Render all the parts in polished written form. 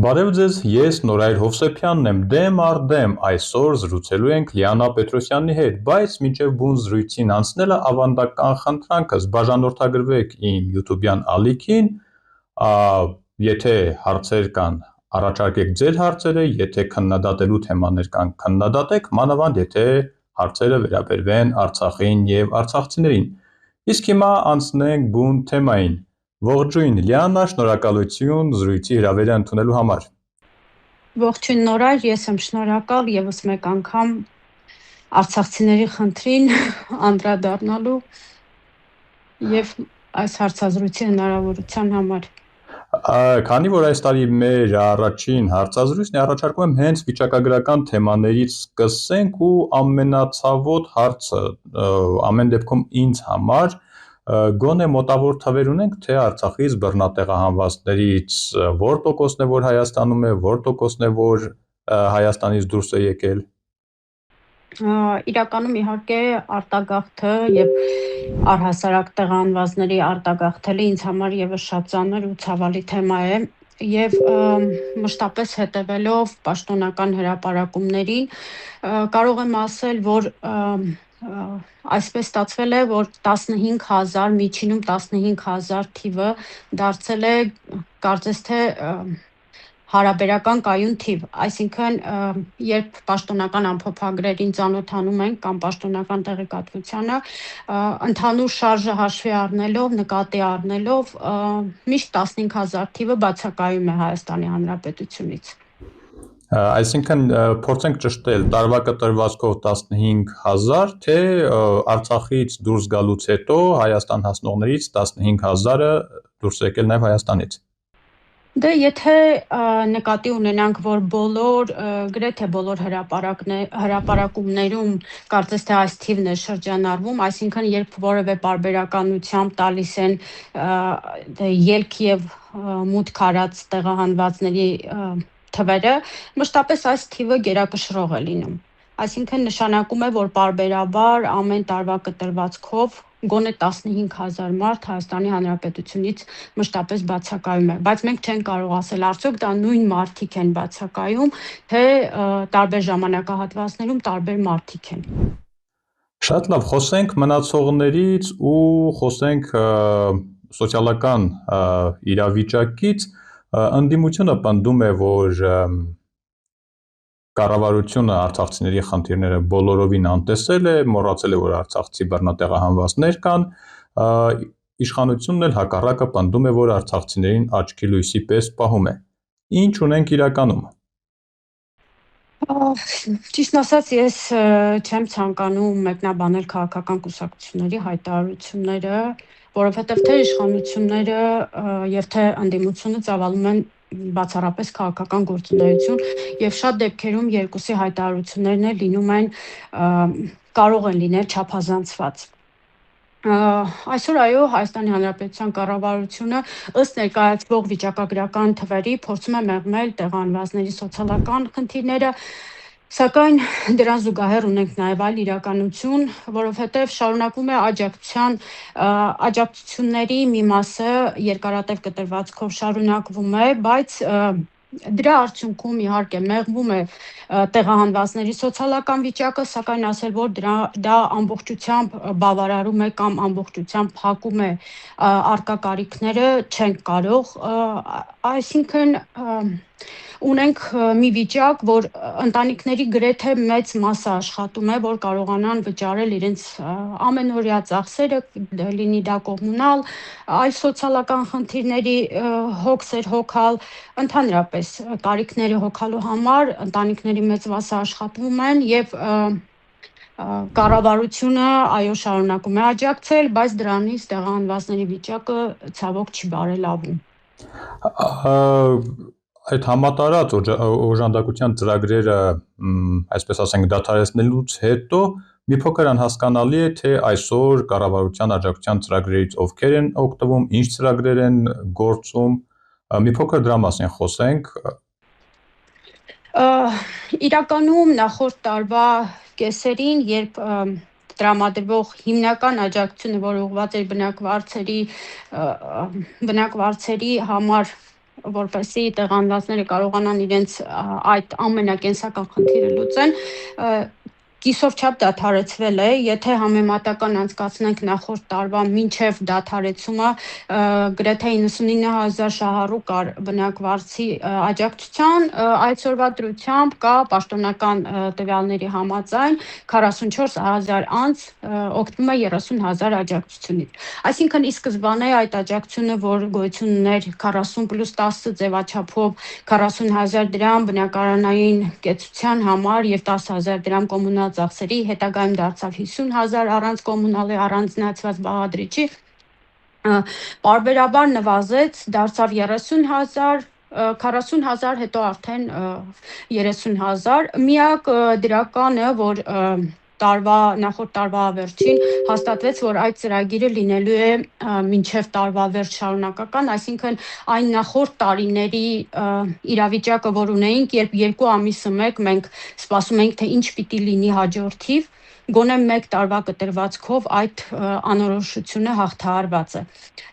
Բարև ձեզ, ես Նորայր Հովսեփյանն եմ, դեմ առ դեմ այսօր զրուցելու ենք Լիանա Պետրոսյանի հետ, բայց մինչև բուն զրույցին անցնելը ավանդական խնդրանքս բաժանորդագրվեք իմ YouTube-յան ալիքին, եթե հարցեր կան, առաջարկեք ձեր հարցերը, եթե քննադատելու թեմաներ կան, քննադատեք, մանավանդ եթե հարցերը վերաբերվեն Արցախին եւ արցախցիներին։ Իսկ հիմա անցնենք բուն թեմային։ Ողջույն Լիանա, շնորհակալություն զրույցի հրավերը ընդունելու համար։ Ողջույն Նորայր, ես եմ շնորհակալ եւս մեկ անգամ արցախցիների խնդրին անդրադառնալու եւ այս հարցազրույցի հնարավորության համար։ Քանի որ այս տարի մեր առաջին հարցազրույցն է, առաջարկում եմ հենց վիճակագրական թեմաներից սկսենք ու ամենացավոտ հարցը ամեն դեպքում ինձ համար գոնե մոտավոր թվեր ունենք, թե Արցախից բռնատեղահանվածներից որ տոկոսն է, որ Հայաստանում է, որ տոկոսն է, որ Հայաստանից դուրս է եկել։ Իրականում իհարկե արտագաղթը եւ առհասարակ տեղահանվածների արտագաղթելը ինձ համար եւս շատ ծանր ու ցավալի թեմա է եւ մշտապես հետևելով պաշտոնական հրապարակումներին կարող եմ ասել, որ այսպես ստացվել է, որ 15000 միջինում 15000 թիվը դարձել է կարծես թե հարաբերական կայուն թիվ, այսինքն երբ պաշտոնական ամփոփագրերին ծանոթանում ենք կամ պաշտոնական տեղեկատվությանը, ընդհանուր շարժը հաշվի առնելով, նկատի առնելով, միշտ 15000 թիվը բացակայում է Հայաստանի Հանրապետությունից։ Այսինքն փորձենք ճշտել տարվա կտրվածքով 15000, թե Արցախից դուրս գալուց հետո Հայաստան հասնողներից 15000-ը դուրս եկել նաև Հայաստանից։ Դե եթե նկատի ունենանք, որ գրեթե բոլոր հրապարակումներում կարծես թե այս թիվն է շրջանառվում, այսինքն երբ որևէ պարբերականությամբ տալիս են ելք եւ մուտք արած տեղահանվածների թվերը, մշտապես այս թիվը գերակշռող է լինում։ Այսինքն նշանակում է, որ պարբերաբար ամեն տարվա կտրվածքով գոնե 15000 մարդ Հայաստանի Հանրապետությունից մշտապես բացակայում է, բայց մենք չենք կարող ասել արդյոք դա նույն մարդիկ են բացակայում, թե տարբեր ժամանակահատվածներում տարբեր մարդիկ են։ Շատ լավ, խոսենք մնացողներից ու խոսենք սոցիալական իրավիճակից։ Ընդդիմությունը պնդում է, որ կառավարությունը արցախցիների խնդիրները բոլորովին անտեսել է, մոռացել է, որ արցախցի բռնատեղահանվածներ կան, իշխանությունն էլ հակառակը պնդում է, որ արցախցիներին աչքի լույսի պես պահում է։ Ինչ ունենք իրականում։ Ճիշտն ասած, ես չեմ ցանկանում մեկնաբանել քաղաքական կուսակցությունների հայտարարությունները, որովհետև թե իշխանությունները եւ թե ընդդիմությունը ծավալում են բացառապես քաղաքական գործունեություն եւ շատ դեպքերում երկուսի հայտարարություններն էլ լինում են կարող են լինել չափազանցված։ Այսօր այո, Հայաստանի Հանրապետության կառավարությունը ըստ ներկայացվող վիճակագրական թվերի փորձում է մեղմել տեղահանվածների սոցիալական խնդիրները, սակայն դրան զուգահեռ ունենք նաև այլ իրականություն, որովհետև շարունակվում է աջակցությունների մի մասը երկարատև կտրվածքով շարունակվում է, բայց դրա արդյունքում իհարկե մեղմում է տեղահանվածների սոցիալական վիճակը, սակայն ասել, որ դա ամբողջությամբ բավարարում է կամ ամբողջությամբ փակում է առկա կարիքները, չենք կարող, այսինքն ունենք մի վիճակ, որ ընտանիքների գրեթե մեծ մասը աշխատում է, որ կարողանան վճարել իրենց ամենօրյա ծախսերը, լինի դա կոմունալ, այլ սոցիալական խնդիրների հոգսեր հոգալ, ընդհանրապես կարիքները հոգալու համար ընտանիքների մեծ մասը աշխատում են եւ կառավարությունը այո շարունակում է աջակցել, բայց դրանից տեղահանվածների վիճակը ցավոք չի բարելավում։ Այդ համատարած օժանդակության ծրագրերը, այսպես ասենք, դադարեցնելուց հետո մի փոքր անհասկանալի է, թե այսօր կառավարության աջակցության ծրագրերից ովքեր են օգտվում, ինչ ծրագրեր են գործում, մի փոքր դրա մասին խոսենք։ Իրականում նախորդ տարվա կեսերին, երբ տրամադրվող հիմնական աջակցությունը, որ ուղղված էր բնակվարձերի համար որպեսզի տեղանվածները կարողանան իրենց այդ ամենակենսական խնդիրը լուծեն, կիսով չափ դադարեցվել է, եթե համեմատական անցկացնենք նախորդ տարվա մինչև դադարեցումը, գրեթե 99,000 շահառու կար բնակվարձի աջակցության, այսօրվա դրությամբ կա պաշտոնական տվյալների համաձայն 44,000 անձ օգտվում է 30,000 աջակցությունից։ Այսինքն ի սկզբանե այդ աջակցությունը, որ գոյություն ուներ 40+10 ձևաչափով 40,000 դրամ բնակարանային կեցության համար եւ 10,000 դրամ կոմունալ ծախսերի, հետագայում դարձավ 50,000 առանց կոմունալի առանձնացված բաղադրիչի, պարբերաբար նվազեց, դարձավ 30,000, 40,000, հետո արդեն 30,000։ Միակ դրականը, որ նախորդ տարվա վերջին հաստատվեց, որ այդ ծրագիրը լինելու է մինչև տարվա վերջ շարունակական, այսինքն այն նախորդ տարիների իրավիճակը, որ ունեինք, երբ 2 ամիսը մեկ մենք սպասում էինք, թե ինչ պիտի լինի հաջորդիվ, գոնե 1 տարվա կտրվածքով այդ անորոշությունը հաղթահարված է։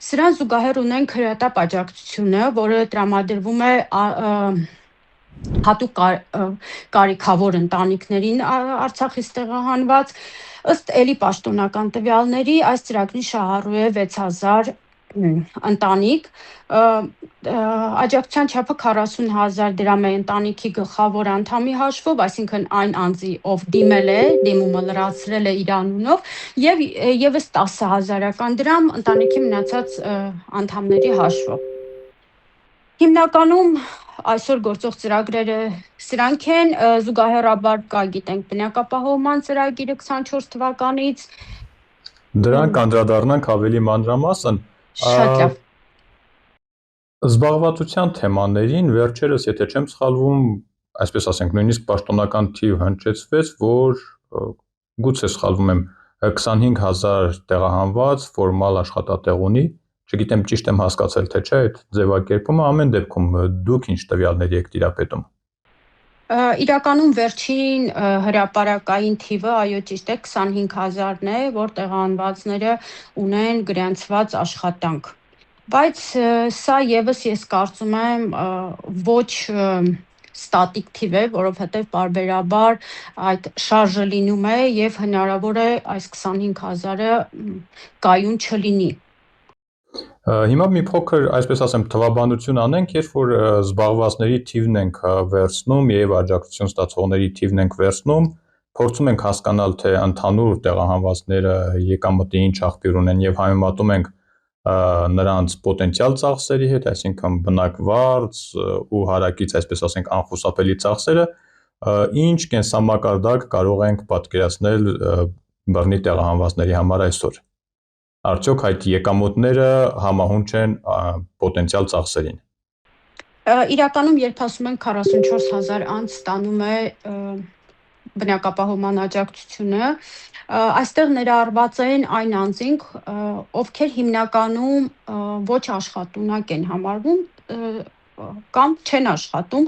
Սրան զուգահեռ ունենք հրատապ աջակցությունը, որը տրամադրվում է հատուկ կարիքավոր ընտանիքներին Արցախից տեղահանված, ըստ էլի պաշտոնական տվյալների, այս ծրագրի շահառու է 6,000 ընտանիք, աջակցության չափը 40,000 դրամ է ընտանիքի գլխավոր անդամի հաշվով, այսինքն այն անձի, ով դիմել է, դիմումը լրացրել է իր անունով, եւ եւս 10,000 դրամ ընտանիքի մնացած անդամների հաշվով։ Հիմնականում այսօր գործող ծրագրերը սրանք են, զուգահեռաբար կա, գիտենք, բնակապահովման ծրագիրը 24 թվականից։ Դրանք անդրադառնանք ավելի մանրամասն։ Շատ լավ։ Զբաղվածության թեմաներին վերջերս, եթե չեմ սխալվում, այսպես ասենք, նույնիսկ պաշտոնական թիվ հնչեցվեց, որ գուցե սխալվում եմ, 25,000 տեղահանված ֆորմալ աշխատատեղ ունի, չգիտեմ ճիշտ եմ հասկացել թե չէ այդ ձևակերպումը, ամեն դեպքում դուք ինչ տվյալների եք տիրապետում։ Իրականում վերջին հրապարակային թիվը, այո, ճիշտ է, 25,000-ն է, որ տեղահանվածները ունեն գրանցված աշխատանք։ Բայց սա եւս ես կարծում եմ ոչ ստատիկ թիվ է, որովհետեւ պարբերաբար այդ շարժը լինում է եւ հնարավոր է այս 25,000-ը կայուն չլինի։ Հիմա մի փոքր, այսպես ասեմ, թվաբանություն անենք, երբ որ զբաղվածների թիվն ենք վերցնում եւ աջակցություն ստացողների թիվն ենք վերցնում, փորձում ենք հասկանալ, թե ընդհանուր տեղահանվածները եկամտի ինչ աղբյուր ունեն եւ համեմատում ենք նրանց պոտենցիալ ծախսերի հետ, այսինքն բնակվարձ ու հարակից, այսպես ասենք, անխուսափելի ծախսերը, ինչ կենսամակարդակ կարող ենք պատկերացնել բռնի տեղահանվածների համար այսօր։ Արդյոք այդ եկամուտները համահունչ են պոտենցիալ ծախսերին։ Իրականում, երբ ասում ենք 44,000 անձ ստանում է բնակապահովման աջակցությունը, այստեղ ներառված են այն անձինք, ովքեր հիմնականում ոչ աշխատունակ են համարվում կամ չեն աշխատում,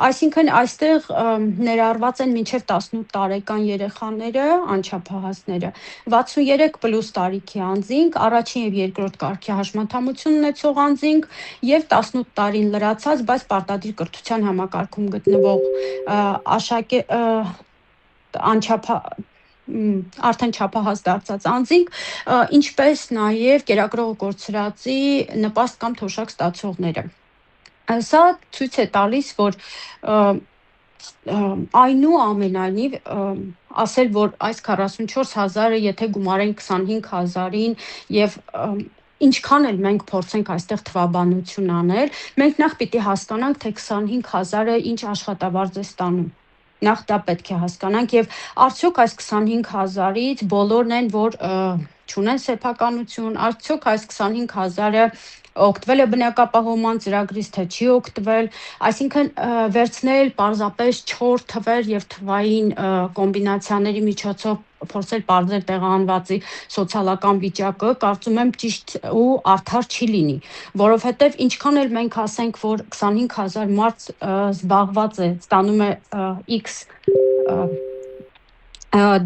այսինքն այստեղ ներառված են մինչև 18 տարեկան երեխաները, անչափահասները, 63+ տարիքի անձինք, առաջին եւ երկրորդ կարգի հաշմանդամություն ունեցող անձինք եւ 18 տարին լրացած, բայց պարտադիր կրթության համակարգում գտնվող արդեն չափահաս դարձած անձինք, ինչպես նաեւ կերակրող կորցրածի նպաստ կամ թոշակ ստացողները։ Սա ցույց է տալիս, որ այնուամենայնիվ ասել, որ այս 44,000-ը եթե գումարենք 25,000-ին եւ ինչքան էլ մենք փորձենք այստեղ թվաբանություն անել, մենք նախ պիտի հասկանանք, թե 25,000-ը ինչ աշխատավարձ է ստանում։ Նախ դա պետք է հասկանանք եւ արդյոք այս 25,000-ից բոլորն են, որ չունեն սեփականություն, արդյոք այս 25,000-ը օգտվել է բնակապահովման ծրագրից, թե չի օգտվել, այսինքն վերցնել պարզապես 4 թվեր եւ թվային կոմբինացիաների միջոցով փորձել պարզել տեղահանվածի սոցիալական վիճակը, կարծում եմ ճիշտ ու արդար չի լինի, որովհետեւ ինչքան էլ մենք ասենք, որ 25,000 մարդ զբաղված է, ստանում է X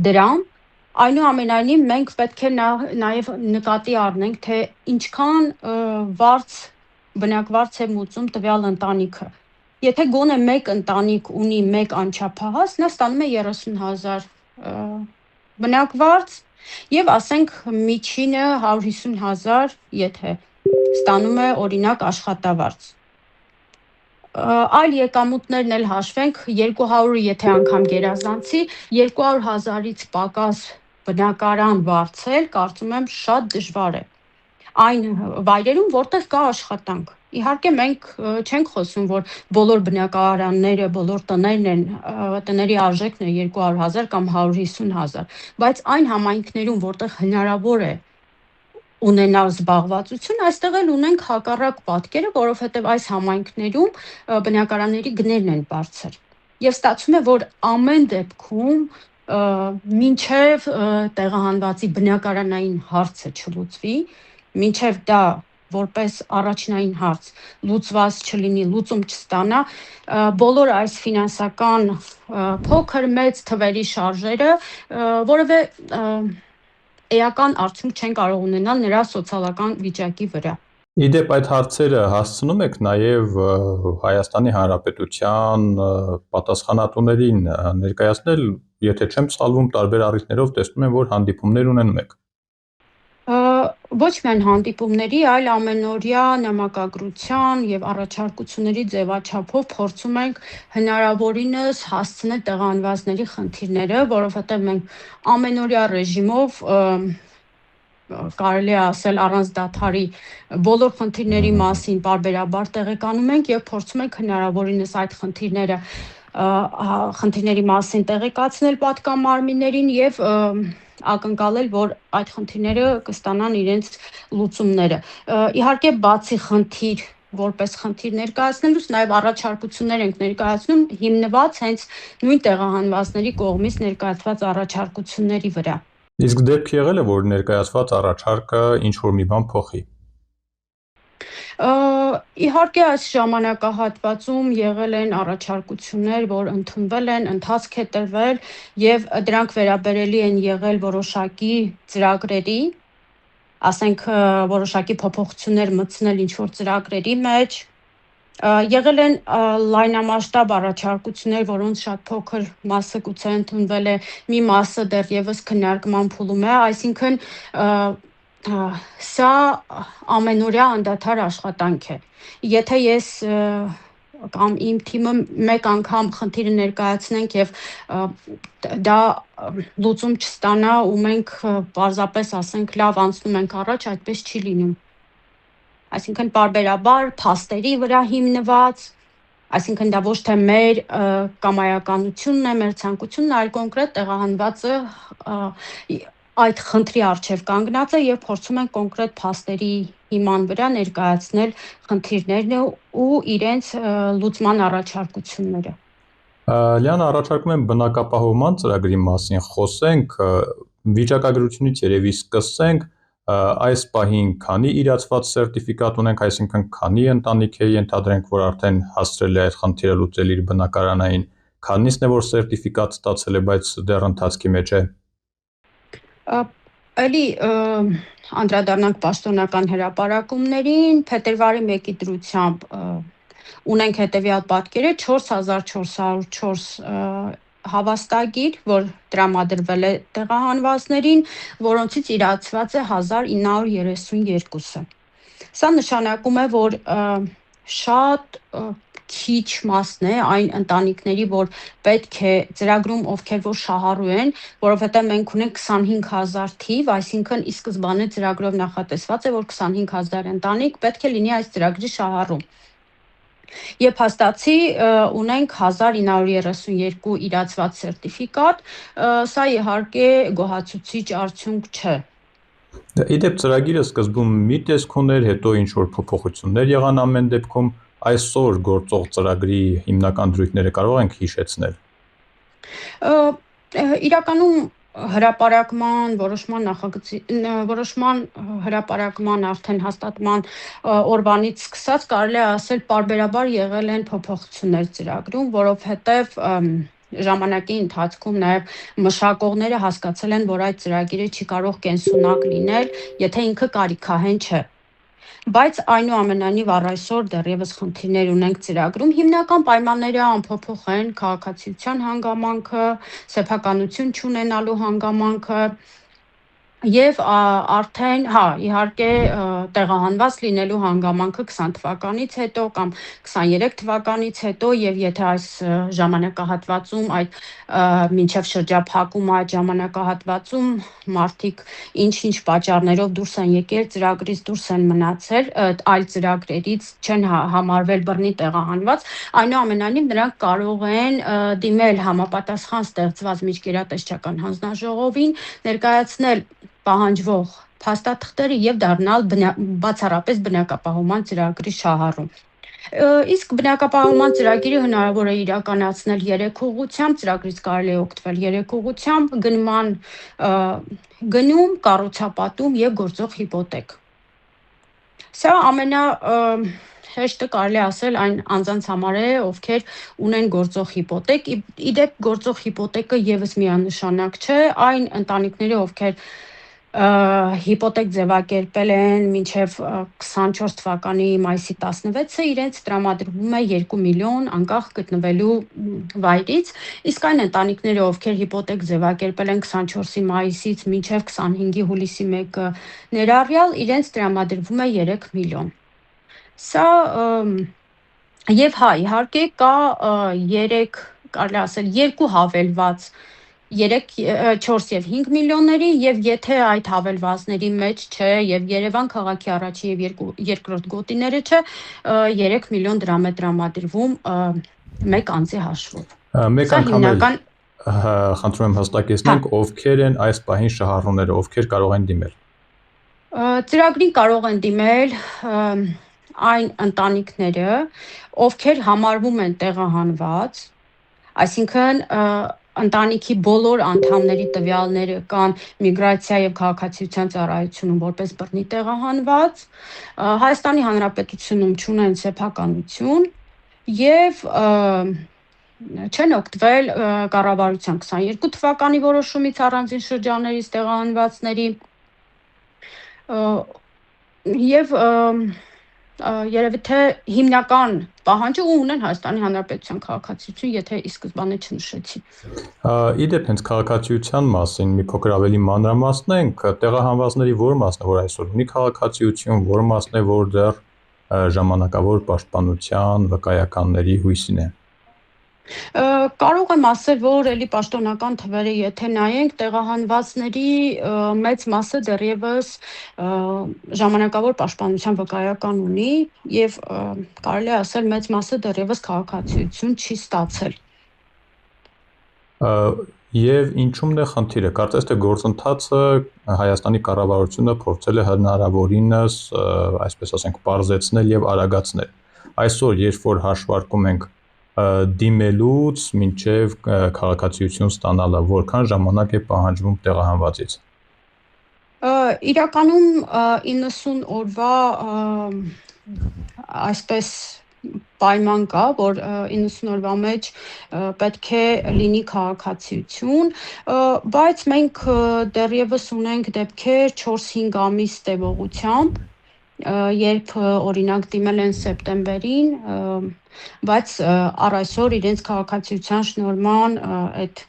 դրամ, այնուամենայնիվ մենք պետք է նաեւ նկատի առնենք, թե ինչքան վարձ բնակվարձ է մուծում տվյալ ընտանիքը։ Եթե գոնե մեկ ընտանիք ունի մեկ անչափահաս, նա ստանում է 30,000 բնակվարձ եւ ասենք միջինը 150,000, եթե ստանում է օրինակ աշխատավարձ։ Այլ եկամուտներն էլ հաշվենք, 200-ը եթե անգամ գերազանցի, 200,000-ից պակաս բնակարան վարձել, կարծում եմ շատ դժվար է այն վայրերում, որտեղ կա աշխատանք։ Իհարկե մենք չենք խոսում, որ բոլոր բնակարանները, բոլոր տներն են, տների արժեքն է 200,000 կամ 150,000, բայց այն համայնքներում, որտեղ հնարավոր է ունենալ զբաղվածություն, այստեղ էլ ունենք հակառակ պատկերը, որովհետև այս համայնքներում բնակարանների գներն են բարձր։ Եվ ստացվում է, որ ամեն դեպքում մինչև տեղահանվածի բնակարանային հարցը չլուծվի, մինչև դա որպես առաջնային հարց լուծված չլինի, լուծում չստանա, բոլոր այս ֆինանսական փոքր մեծ թվերի շարժերը որևէ էական արդյունք չեն կարող ունենալ նրա սոցիալական վիճակի վրա։ Իդեպ այդ հարցերը հասցնում եք նաև Հայաստանի Հանրապետության պատասխանատուներին ներկայացնել, եթե չեմ սխալվում, տարբեր առիթներով տեսնում եմ, որ հանդիպումներ ունենում եք։ Ոչ միայն հանդիպումների, այլ ամենօրյա նամակագրության եւ առաջարկությունների ձևաչափով փորձում ենք հնարավորինս հասցնել տեղահանվածների խնդիրները, որովհետեւ մենք ամենօրյա ռեժիմով կարելի է ասել առանց դադարի բոլոր խնդիրների մասին պարբերաբար տեղեկանում ենք եւ փորձում ենք հնարավորինս այդ խնդիրների մասին տեղեկացնել պատկամարմիններին եւ ակնկալել, որ այդ խնդիրները կստանան իրենց լուծումները։ Իհարկե, բացի խնդիր որպես խնդիր ներկայացնելուց նաև առաջարկություններ ենք ներկայացնում հիմնված հենց նույն տեղահանվածների կողմից ներկայացված առաջարկությունների վրա։ Իսկ դեպք եղել է, որ ներկայացված առաջարկը ինչ-որ մի բան փոխի։ Իհարկե այս ժամանակահատվածում եղել են առաջարկություններ, որ ընդունվել են, ընթացք է տրվել եւ դրանք վերաբերելի են եղել որոշակի ծրագրերի, ասենք որոշակի փոփոխություններ մտցնել ինչ-որ ծրագրերի մեջ, եղել են լայնամասշտաբ առաջարկություններ, որոնց շատ փոքր մասը գուցե ընդունվել է, մի մասը դեռևս քննարկման փուլում է, այսինքն սա ամենօրյա անդադար աշխատանք է։ Եթե ես կամ իմ թիմը մեկ անգամ խնդիրը ներկայացնենք եւ դա լուծում չստանա ու մենք պարզապես ասենք լավ անցնում ենք առաջ, այդպես չի լինում։ Այսինքն պարբերաբար փաստերի վրա հիմնված, այսինքն դա ոչ թե մեր կամայականությունն է, մեր ցանկությունն է, այլ կոնկրետ տեղահանվածը այդ խնդրի առջև կանգնած է եւ փորձում են կոնկրետ փաստերի հիման վրա ներկայացնել խնդիրներն ու իրենց լուծման առաջարկությունները։ Լիանը, առաջարկում եմ բնակապահովման ծրագրի մասին խոսենք, վիճակագրությունից երևի սկսենք, այս պահին քանի իրացված սերտիֆիկատ ունենք, այսինքն քանի ընտանիք է ենթադրենք, որ արդեն հասցրել է այդ խնդիրը լուծել իր բնակարանային, քանիսն է որ սերտիֆիկատ ստացել է, բայց դեռ ընթացքի մեջ է։ Էլի անդրադառնանք պաշտոնական հրապարակումներին, փետրվարի 1-ի դրությամբ ունենք հետևյալ պատկերը 4404 հավաստագիր, որ տրամադրվել է տեղահանվածներին, որոնցից իրացված է 1932-ը։ Սա նշանակում է, որ շատ քիչ մասն է այն ընտանիքների, որ պետք է ծրագրում ովքեր որ շահառու են, որովհետև մենք ունենք 25,000 թիվ, այսինքն ի սկզբանե ծրագրով նախատեսված է, որ 25,000 ընտանիք պետք է լինի այս ծրագրի շահառու։ Եվ փաստացի ունենք 1932 իրացված սերտիֆիկատ, սա իհարկե գոհացուցիչ արդյունք չէ։ Իդեպ ծրագիրը սկզբում մի տեսք ուներ, հետո ինչ-որ փոփոխություններ եղան ամեն դեպքում, այսօր գործող ծրագրի հիմնական դրույթները կարող ենք հիշեցնել։ Իրականում հրապարակման որոշման հրապարակման արդեն հաստատման օրվանից սկսած կարելի է ասել պարբերաբար եղել են փոփոխություններ ծրագրում, որովհետև ժամանակի ընթացքում նաև մշակողները հասկացել են, որ այդ ծրագիրը չի կարող կենսունակ լինել, եթե ինքը կարիքահեն չէ։ Բայց այնուամենայնիվ առ այսօր դեռևս խնդիրներ ունենք ծրագրում։ Հիմնական պայմանները անփոփոխ են՝ քաղաքացիության հանգամանքը, սեփականություն չունենալու հանգամանքը եւ արդեն, իհարկե, տեղահանված լինելու հանգամանքը 20 թվականից հետո կամ 23 թվականից հետո եւ եթե այս ժամանակահատվածում այդ մինչեւ շրջափակումը այդ ժամանակահատվածում մարդիկ ինչ-ինչ պատճառներով դուրս են եկել, ծրագրից դուրս են մնացել, այլ ծրագրերից չեն համարվել բռնի տեղահանված, այնուամենայնիվ նրանք կարող են դիմել համապատասխան ստեղծված միջկերատեսչական հանձնաժողովին, ներկայացնել պահանջվող փաստաթղթերը եւ դառնալ բացառապես բնակապահովման ծրագրի շահառու։ Իսկ բնակապահովման ծրագիրը հնարավոր է իրականացնել 3 ուղղությամբ, ծրագրից կարելի է օգտվել 3 ուղղությամբ՝ գնում, կառուցապատում եւ գործող հիպոթեկ։ Սա հեշտը կարելի ասել այն անձանց համար է, ովքեր ունեն գործող հիպոթեկ։ Իդեպ գործող հիպոթեկը եւս միանշանակ չէ, այն ընտանիքները, ովքեր հիպոթեկ ձևակերպել են մինչև 24 թվականի մայիսի 16-ը, իրենց տրամադրվում է 2 միլիոն անկախ գտնվելու վայրից, իսկ այն ընտանիքները, ովքեր հիպոթեկ ձևակերպել են 24-ի մայիսից մինչև 25-ի հուլիսի 1-ը ներառյալ, իրենց տրամադրվում է 3 միլիոն։ Սա եւ իհարկե կա 3, կարելի ասել, 2 հավելված 3, 4 եւ 5 միլիոնների եւ եթե այդ հավելվածների մեջ չէ եւ Երևան քաղաքի առաջի եւ երկրորդ գոտիները չէ, 3 միլիոն դրամ է տրամադրվում մեկ անձի հաշվով։ Մեկ անգամ էլ խնդրում եմ հստակեցնենք, ովքեր են այս պահին շահառուները, ովքեր կարող են դիմել։ Ծրագրին կարող են դիմել այն ընտանիքները, ովքեր համարվում են տեղահանված, այսինքն ընտանիքի բոլոր անդամների տվյալները կան Միգրացիա եւ քաղաքացիության ծառայությունում որպես բռնի տեղահանված, Հայաստանի Հանրապետությունում չունեն սեփականություն եւ չեն օգտվել կառավարության 22 թվականի որոշումից առանձին շրջաններից տեղահանվածների եւ երևի թե հիմնական պահանջը ունեն Հայաստանի Հանրապետության քաղաքացիություն, եթե ի սկզբանե չնշեցի։ Իդեպ հենց քաղաքացիության մասին մի փոքր ավելի մանրամասնենք, տեղահանվածների որ մասն է, որ այսօր ունի քաղաքացիություն, որ մասն է, որ դեռ ժամանակավոր պաշտպանության վկայականների հույսին է։ Կարող եմ ասել, որ էլի պաշտոնական թվերը եթե նայենք, տեղահանվածների մեծ մասը դեռևս ժամանակավոր պաշտպանության վկայական ունի եւ կարելի է ասել մեծ մասը դեռևս քաղաքացիություն չի ստացել։ Եվ ինչումն է խնդիրը, կարծես թե գործընթացը Հայաստանի կառավարությունը փորձել է հնարավորինս, այսպես ասենք, պարզեցնել եւ արագացնել։ Այսօր, երբ որ հաշվարկում ենք դիմելուց մինչև քաղաքացիություն ստանալը, որքան ժամանակ է պահանջվում տեղահանվածից։ Իրականում 90 օրվա այսպես պայման կա, որ 90 օրվա մեջ պետք է լինի քաղաքացիություն, բայց մենք դեռևս ունենք դեպքեր 4-5 ամիս տևողությամբ, երբ օրինակ դիմել են սեպտեմբերին, բայց առ այսօր իրենց քաղաքացիության շնորհման այդ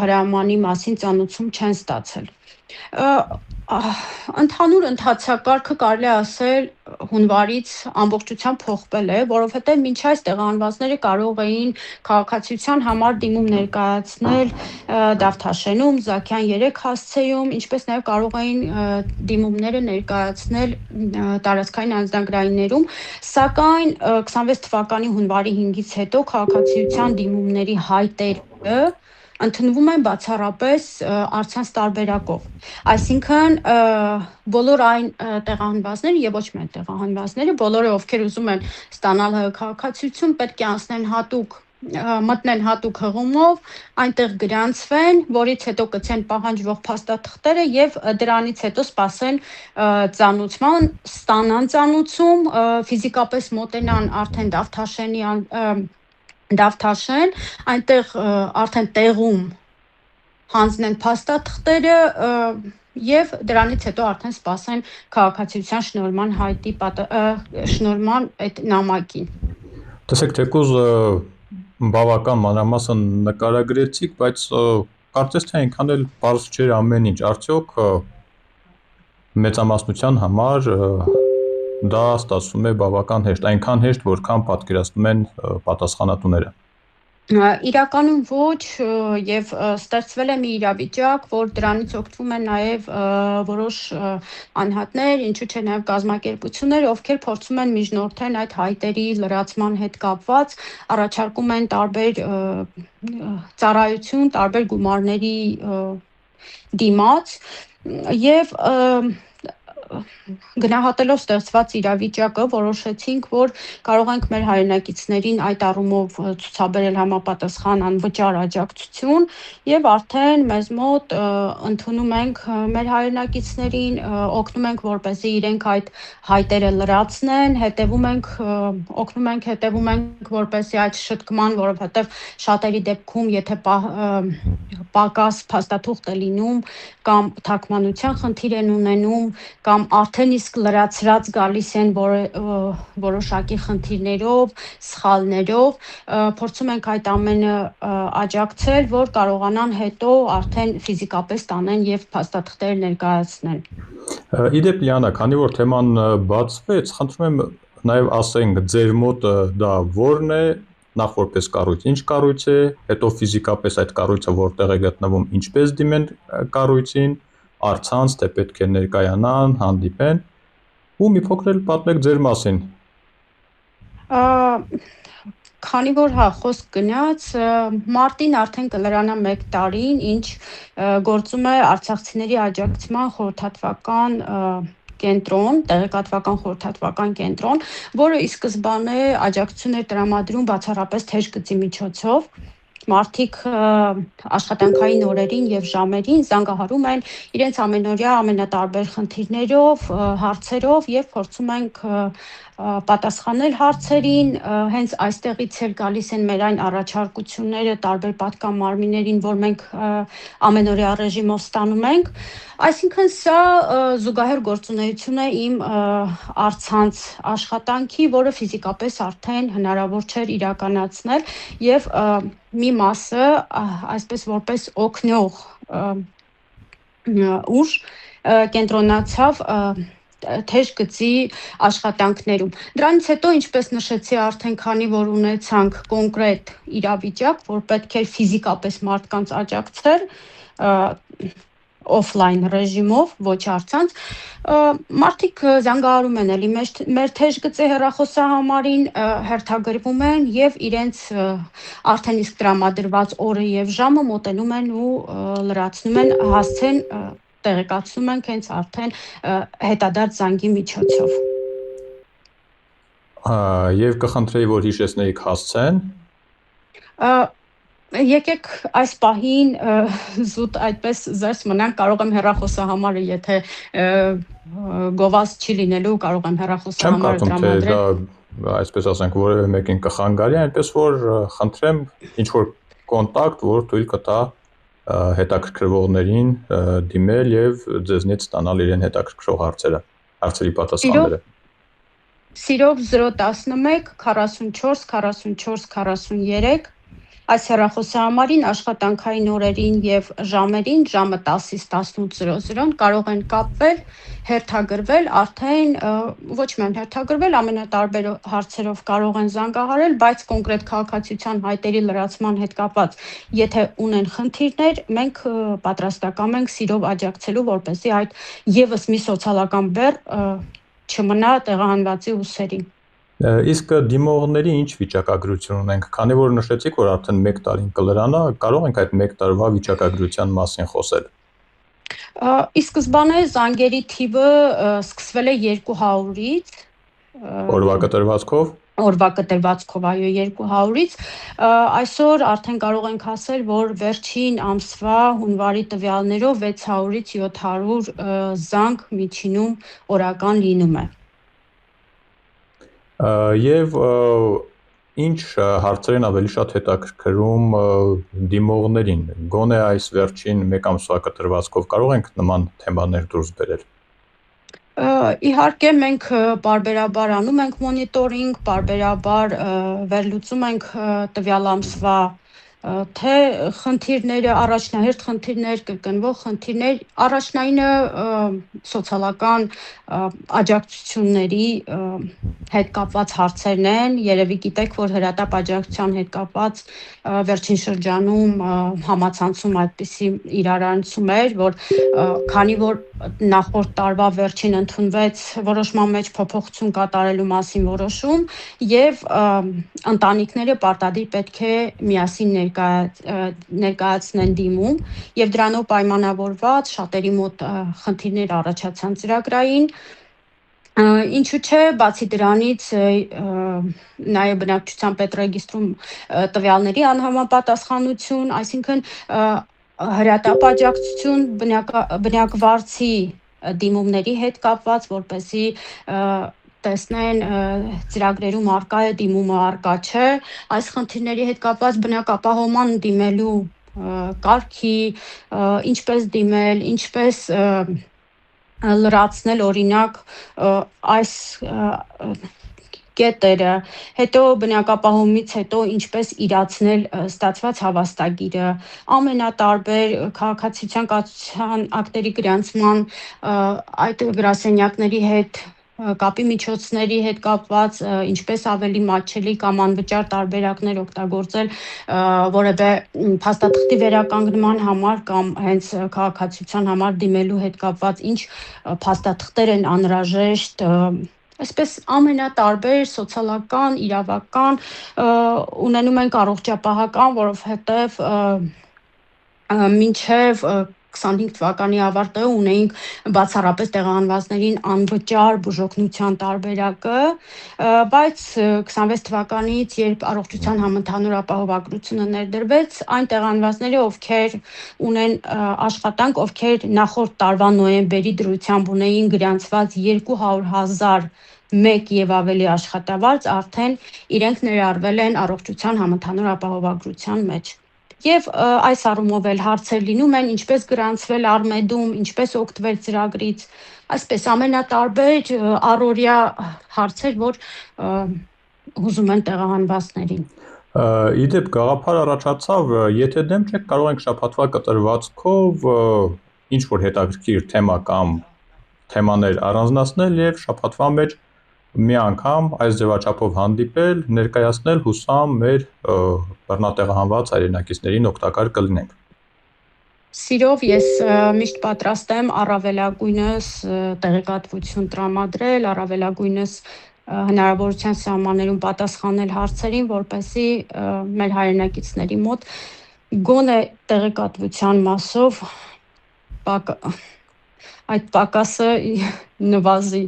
հրամանի մասին ծանուցում չեն ստացել։ Ընդհանուր ընթացակարգը կարելի է ասել հունվարից ամբողջությամբ փոխվել է, որովհետև մինչ այս տեղահանվածները կարող էին քաղաքացիության համար դիմում ներկայացնել Դավթաշենում, Զաքյան 3 հասցեում, ինչպես նաև կարող էին դիմումները ներկայացնել տարածքային անձնագրայիններում, սակայն 26 թվականի հունվարի 5-ից հետո քաղաքացիության դիմումների հայտերը ընդունվում են բացառապես առցանց տարբերակով, այսինքն բոլոր այն տեղահանվածները եւ ոչ միայն տեղահանվածները, բոլորը ովքեր ուզում են ստանալ ՀՀ քաղաքացիություն, պետք է անցնեն մտնեն հատուկ հղումով, այնտեղ գրանցվեն, որից հետո կցեն պահանջվող փաստաթղթերը եւ դրանից հետո սպասեն ծանուցման, ստանան ծանուցում, ֆիզիկապես մոտենան արդեն Դավթաշեն, այնտեղ արդեն տեղում հանձնեն փաստաթղթերը, եւ դրանից հետո արդեն սպասեն քաղաքացիության շնորհման այդ նամակին։ Տեսեք, թեկուզ բավական մանրամասն նկարագրեցիք, բայց կարծես թե այնքան էլ պարզ չէր ամեն ինչ, արդյոք մեծամասնության համար դա ստացվում է բավական հեշտ, այնքան հեշտ, որքան պատկերացնում են պատասխանատուները։ Իրականում ոչ, եւ ստեղծվել է մի իրավիճակ, որ դրանից օգտվում են նաեւ որոշ անհատներ, ինչու՞ չէ նաեւ կազմակերպություններ, ովքեր փորձում են միջնորդեն այդ հայտերի լրացման հետ կապված, առաջարկում են տարբեր ծառայություն, տարբեր գումարների դիմաց եւ գնահատելով ստեղծված իրավիճակը որոշեցինք, որ կարող ենք մեր հայրենակիցներին այդ առումով ցուցաբերել համապատասխան անվճար աջակցություն եւ արդեն մեզ մոտ ընդունում ենք մեր հայրենակիցներին, օգնում ենք որպեսզի իրենք այդ հայտերը լրացնեն, օգնում ենք որպեսզի այդ շտկման, որովհետեւ շատերի դեպքում եթե պակաս փաստաթուղթ է լինում կամ թարգմանության խնդիր են ունենում կամ արդեն իսկ լրացրած գալիս են որոշակի խնդիրներով, սխալներով, փորձում ենք այդ ամենը աջակցել, որ կարողանան հետո արդեն ֆիզիկապես տանեն եւ փաստաթղթերը ներկայացնեն։ Իդեպ Լիանա, քանի որ թեման բացվեց, խնդրում եմ նաեւ ասենք ձեր մոտ դա ո՞րն է, նախ որպես կառույց, ինչ կառույց է, հետո ֆիզիկապես այդ կառույցը որտեղ է գտնվում, ինչպես դիմեն կառույցին, առցանց թե պետք է ներկայանան, հանդիպեն, ու մի փոքր էլ պատմեք ձեր մասին։ Քանի որ խոսք գնաց, մարտին արդեն կլրանա 1 տարին, ինչ գործում է արցախցիների աջակցման խորհրդատվական կենտրոն, տեղեկատվական խորհրդատվական կենտրոն, որը ի սկզբանե աջակցություն էր տրամադրում բացառապես թեժ գծի միջոցով։ Մարդիկ աշխատանքային օրերին եւ ժամերին զանգահարում են իրենց ամենօրյա ամենատարբեր խնդիրներով, հարցերով եւ փորձում ենք պատասխանել հարցերին, հենց այստեղից էլ գալիս են մեր այն առաջարկությունները տարբեր պատգամարմիններին, որ մենք ամենօրյա ռեժիմով ստանում ենք։ Այսինքն սա զուգահեռ գործունեություն է իմ առցանց աշխատանքի, որը ֆիզիկապես արդեն հնարավոր չէր իրականացնել եւ մի մասը այսպես որպես օգնող ուժ կենտրոնացավ թեժ գծի աշխատանքներում։ Դրանից հետո, ինչպես նշեցի արդեն, քանի որ ունեցանք կոնկրետ իրավիճակ, որ պետք էր ֆիզիկապես մարդկանց աջակցել օֆլայն ռեժիմով, ոչ առցանց, մարդիկ զանգահարում են էլի մեր թեժ գծի հեռախոսահամարին, հերթագրվում են եւ իրենց արդեն իսկ տրամադրված օրը եւ ժամը մոտենում են ու լրացնում են, հասցեն տեղեկացնում ենք հենց արդեն հետադարձ զանգի միջոցով։ Եվ կխնդրեի, որ հիշեցնեիք հասցեն։ Եկեք այս պահին զուտ այդպես զերծ մնանք, կարող եմ հեռախոսահամարը, եթե գովազ չի լինելու, կարող եմ հեռախոսահամարը տրամադրել։ Չեմ կարծում, թե դա այսպես ասենք, որևէ մեկին կխանգարի, այնպես որ խնդրեմ ինչ-որ կոնտակտ, որ թույլ կտա հետաքրքրվողներին դիմել եւ ձեզնից ստանալ իրեն հետաքրքրող հարցերի պատասխանները։ Սիրով 011 44 44 43 այս հեռախոսահամարին աշխատանքային օրերին եւ ժամերին ժամը 10-ից 18:00 կարող են կապվել, հերթագրվել, արդեն ոչ միայն հերթագրվել, ամենատարբեր հարցերով կարող են զանգահարել, բայց կոնկրետ քաղաքացիության հայտերի լրացման հետ կապված, եթե ունեն խնդիրներ, մենք պատրաստական ենք սիրով աջակցելու, որպեսզի այդ եւս մի սոցիալական բեռ չմնա տեղահանվածի ուսերին։ Իսկ դիմողների ինչ վիճակագրություն ունենք, քանի որ նշեցիք, որ արդեն 1 տարին կլրանա, կարող ենք այդ 1 տարվա վիճակագրության մասին խոսել։ Ի սկզբանե զանգերի թիվը սկսվել է 200-ից։ Օրվա կտրվածքով։ Օրվա կտրվածքով, այո, 200-ից, այսօր արդեն կարող ենք ասել, որ վերջին ամսվա հունվարի տվյալներով 600-ից 700 զանգ միջինում օրական լինում է։ Եվ ինչ հարցեր են ավելի շատ հետաքրքրում դիմողներին, գոնե այս վերջին մեկ ամսվա կտրվածքով կարող ենք նման թեմաներ դուրս բերել։ Իհարկե մենք պարբերաբար անում ենք մոնիտորինգ, պարբերաբար վերլուծում ենք տվյալ ամսվա թե խնդիրները, առաջնահերթ խնդիրներ, կրկնվող խնդիրներ, առաջնայինը սոցիալական աջակցությունների հետ կապված հարցերն են, երևի գիտեք, որ հրատապ աջակցության հետ կապված վերջին շրջանում համացանցում այդպիսի իրարանցում էր, որ քանի որ նախորդ տարվա վերջին ընդունվեց որոշման մեջ փոփոխություն կատարելու մասին որոշում եւ ընտանիքները պարտադիր պետք է միասին ներկայացնեն դիմում եւ դրանով պայմանավորված շատերի մոտ խնդիրներ առաջացան ծրագրային ինչու՞ չէ, բացի դրանից նաև բնակչության պետռեգիստրում տվյալների անհամապատասխանություն, այսինքն հրատապ աջակցություն բնակվարձի դիմումների հետ կապված, որպեսզի տեսնեն ծրագրերում արկա է, դիմումը արկա չէ, այս խնդիրների հետ կապված բնակապահովման դիմելու կարգի, ինչպես դիմել, ինչպես լրացնել օրինակ այս կետերը, հետո բնակապահովումից հետո ինչպես իրացնել ստացված հավաստագիրը, ամենատարբեր քաղաքացիության կացության ակտերի գրանցման այդ գրասենյակների հետ կապի միջոցների հետ կապված ինչպես ավելի մատչելի կամ անվճար տարբերակներ օգտագործել որևէ փաստաթղթի վերականգնման համար կամ հենց քաղաքացիության համար դիմելու հետ կապված ինչ փաստաթղթեր են անհրաժեշտ այսպես ամենատարբեր սոցիալական, իրավական ունենում ենք առողջապահական, որովհետև մինչև 25 թվականի ավարտը ունեինք բացառապես տեղահանվածներին անվճար բուժօգնության տարբերակը, բայց 26 թվականից, երբ առողջության համընդհանուր ապահովագրությունը ներդրվեց, այն տեղահանվածները, ովքեր ունեն աշխատանք, ովքեր նախորդ տարվա նոյեմբերի դրությամբ ունեին գրանցված 200,000 մեկ եւ ավելի աշխատավարձ, արդեն իրենք ներառվել են առողջության համընդհանուր ապահովագրության մեջ։ Եվ այս առումով էլ հարցեր լինում են, ինչպես գրանցվել Արմեդում, ինչպես օգտվել ծրագրից, այսպես ամենատարբեր առօրյա հարցեր, որ հուզում են տեղահանվածներին։ Իդեպ գաղափար առաջացավ, եթե դեմ չեք, կարող ենք շաբաթվա կտրվածքով ինչ որ հետաքրքիր թեմա կամ թեմաներ առանձնացնել եւ շաբաթվա մեջ մի անգամ այս ձևաչափով հանդիպել, ներկայացնել, հուսամ մեր բռնատեղահանված հայրենակիցներին օգտակար կլինենք։ Սիրով ես միշտ պատրաստ եմ առավելագույնս տեղեկատվություն տրամադրել, առավելագույնս հնարավորության սահմաններում պատասխանել հարցերին, որպեսզի մեր հայրենակիցների մոտ գոնե տեղեկատվության մասով այդ պակասը նվազի։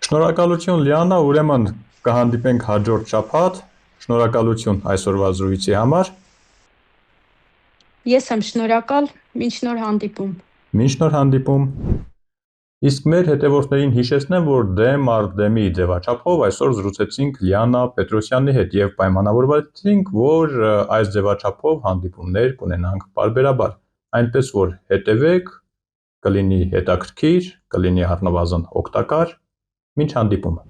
Շնորհակալություն Լիանա, ուրեմն կհանդիպենք հաջորդ շաբաթ։ Շնորհակալություն այսօրվա զրույցի համար։ Ես եմ շնորհակալ, մինչ նոր հանդիպում։ Մինչ նոր հանդիպում։ Իսկ մեր հետևորդներին հիշեցնեմ, որ դեմ առ դեմի ձևաչափով այսօր զրուցեցինք Լիանա Պետրոսյանի հետ եւ պայմանավորվեցինք, որ այս ձևաչափով հանդիպումներ կունենանք պարբերաբար։ Այնպես որ հետևեք, կլինի հետաքրքիր, կլինի առնվազն օգտակար։ Մինչ հանդիպումը։